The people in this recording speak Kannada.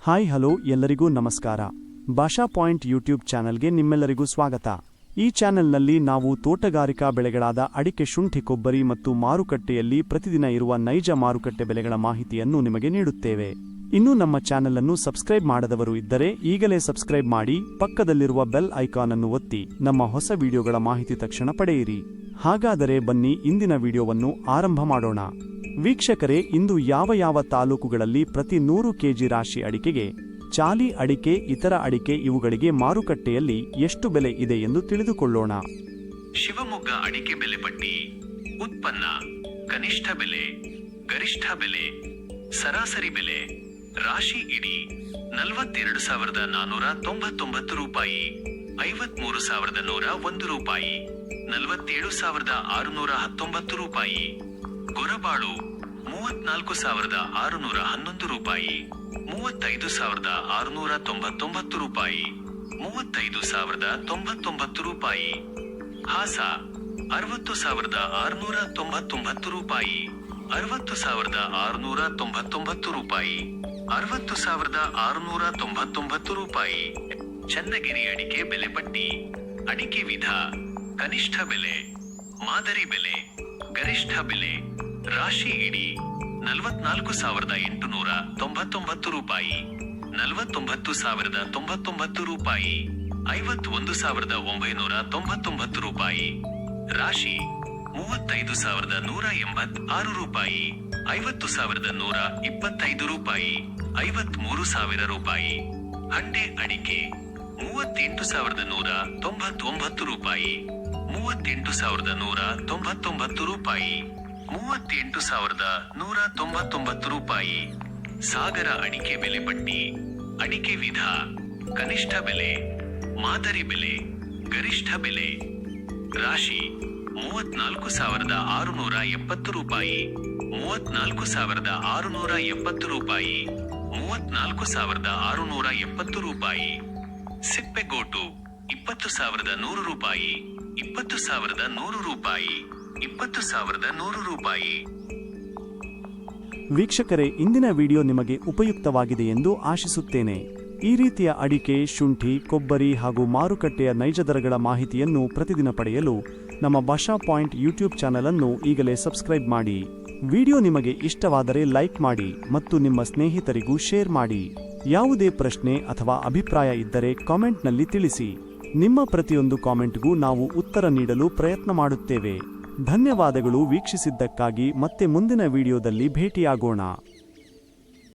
ಹಾಯ್ ಹಲೋ ಎಲ್ಲರಿಗೂ ನಮಸ್ಕಾರ. ಭಾಷಾ ಪಾಯಿಂಟ್ ಯೂಟ್ಯೂಬ್ ಚಾನೆಲ್ಗೆ ನಿಮ್ಮೆಲ್ಲರಿಗೂ ಸ್ವಾಗತ. ಈ ಚಾನೆಲ್ನಲ್ಲಿ ನಾವು ತೋಟಗಾರಿಕಾ ಬೆಳೆಗಳಾದ ಅಡಿಕೆ, ಶುಂಠಿ, ಕೊಬ್ಬರಿ ಮತ್ತು ಮಾರುಕಟ್ಟೆಯಲ್ಲಿ ಪ್ರತಿದಿನ ಇರುವ ನೈಜ ಮಾರುಕಟ್ಟೆ ಬೆಲೆಗಳ ಮಾಹಿತಿಯನ್ನು ನಿಮಗೆ ನೀಡುತ್ತೇವೆ. ಇನ್ನೂ ನಮ್ಮ ಚಾನೆಲ್ ಅನ್ನು ಸಬ್ಸ್ಕ್ರೈಬ್ ಮಾಡದವರು ಇದ್ದರೆ ಈಗಲೇ ಸಬ್ಸ್ಕ್ರೈಬ್ ಮಾಡಿ, ಪಕ್ಕದಲ್ಲಿರುವ ಬೆಲ್ ಐಕಾನ್ ಅನ್ನು ಒತ್ತಿ ನಮ್ಮ ಹೊಸ ವಿಡಿಯೋಗಳ ಮಾಹಿತಿ ತಕ್ಷಣ ಪಡೆಯಿರಿ. ಹಾಗಾದರೆ ಬನ್ನಿ ಇಂದಿನ ವಿಡಿಯೋವನ್ನು ಆರಂಭ ಮಾಡೋಣ. ವೀಕ್ಷಕರೇ, ಇಂದು ಯಾವ ತಾಲೂಕುಗಳಲ್ಲಿ ಪ್ರತಿ 100 ಕೆಜಿ ರಾಶಿ ಅಡಿಕೆಗೆ, ಚಾಲಿ ಅಡಿಕೆ, ಇತರ ಅಡಿಕೆ ಇವುಗಳಿಗೆ ಮಾರುಕಟ್ಟೆಯಲ್ಲಿ ಎಷ್ಟು ಬೆಲೆ ಇದೆ ಎಂದು ತಿಳಿದುಕೊಳ್ಳೋಣ. ಶಿವಮೊಗ್ಗ ಅಡಿಕೆ ಬೆಲೆ ಪಟ್ಟಿ. ಉತ್ಪನ್ನ: ಕನಿಷ್ಠ ಬೆಲೆ, ಗರಿಷ್ಠ ಬೆಲೆ, ಸರಾಸರಿ ಬೆಲೆ. ರಾಶಿ ಇಡಿ 42,499 ರೂಪಾಯಿ, 53,101 ರೂಪಾಯಿ, 47,619 ರೂಪಾಯಿ. ಗೊರಬಾಳು 34,611 ರೂಪಾಯಿ, 35,699 ರೂಪಾಯಿ, 35,099 ರೂಪಾಯಿ. ಹಾಸ 60,699 ರೂಪಾಯಿ, 60,699 ರೂಪಾಯಿ, 60,699 ರೂಪಾಯಿ. ಚನ್ನಗಿರಿ ಅಡಿಕೆ ಬೆಲೆ ಪಟ್ಟಿ. ಅಡಿಕೆ ವಿಧ: ಕನಿಷ್ಠ ಬೆಲೆ, ಮಾದರಿ ಬೆಲೆ, ಗರಿಷ್ಠ ಬೆಲೆ. ರಾಶಿ ಇಡಿ 44,899 ರೂಪಾಯಿ, 49,099 ರೂಪಾಯಿ, 51,999 ರೂಪಾಯಿ. ರಾಶಿ 35,186 ರೂಪಾಯಿ, 50,125 ರೂಪಾಯಿ, 53,000 ರೂಪಾಯಿ. ಹಂಡೆ ಅಡಿಕೆ 38,199 ರೂಪಾಯಿ, 38,199 ರೂಪಾಯಿ, 38,199 ರೂಪಾಯಿ. ಸಾಗರ ಅಡಿಕೆ ಬೆಲೆ ಪಟ್ಟಿ. ಅಡಿಕೆ ವಿಧ: ಕನಿಷ್ಠ ಬೆಲೆ, ಮಾದರಿ ಬೆಲೆ, ಗರಿಷ್ಠ ಬೆಲೆ. ರಾಶಿ 34,670 ರೂಪಾಯಿ, 34,670 ರೂಪಾಯಿ, 34,670 ರೂಪಾಯಿ. ಸಿಪ್ಪೆಗೋಟು 20,100 ರೂಪಾಯಿ, 20,100 ರೂಪಾಯಿ, 20,100 ರೂಪಾಯಿ. ವೀಕ್ಷಕರೇ, ಇಂದಿನ ವಿಡಿಯೋ ನಿಮಗೆ ಉಪಯುಕ್ತವಾಗಿದೆ ಎಂದು ಆಶಿಸುತ್ತೇನೆ. ಈ ರೀತಿಯ ಅಡಿಕೆ, ಶುಂಠಿ, ಕೊಬ್ಬರಿ ಹಾಗೂ ಮಾರುಕಟ್ಟೆಯ ನೈಜ ದರಗಳ ಮಾಹಿತಿಯನ್ನು ಪ್ರತಿದಿನ ಪಡೆಯಲು ನಮ್ಮ ಭಾಷಾ ಪಾಯಿಂಟ್ ಯೂಟ್ಯೂಬ್ ಚಾನೆಲ್ ಅನ್ನು ಈಗಲೇ ಸಬ್ಸ್ಕ್ರೈಬ್ ಮಾಡಿ. ವಿಡಿಯೋ ನಿಮಗೆ ಇಷ್ಟವಾದರೆ ಲೈಕ್ ಮಾಡಿ ಮತ್ತು ನಿಮ್ಮ ಸ್ನೇಹಿತರಿಗೂ ಶೇರ್ ಮಾಡಿ. ಯಾವುದೇ ಪ್ರಶ್ನೆ ಅಥವಾ ಅಭಿಪ್ರಾಯ ಇದ್ದರೆ ಕಾಮೆಂಟ್ನಲ್ಲಿ ತಿಳಿಸಿ. ನಿಮ್ಮ ಪ್ರತಿಯೊಂದು ಕಾಮೆಂಟ್ಗೂ ನಾವು ಉತ್ತರ ನೀಡಲು ಪ್ರಯತ್ನ ಮಾಡುತ್ತೇವೆ. ಧನ್ಯವಾದಗಳು ವೀಕ್ಷಿಸಿದ್ದಕ್ಕಾಗಿ. ಮತ್ತೆ ಮುಂದಿನ ವಿಡಿಯೋದಲ್ಲಿ ಭೇಟಿಯಾಗೋಣ.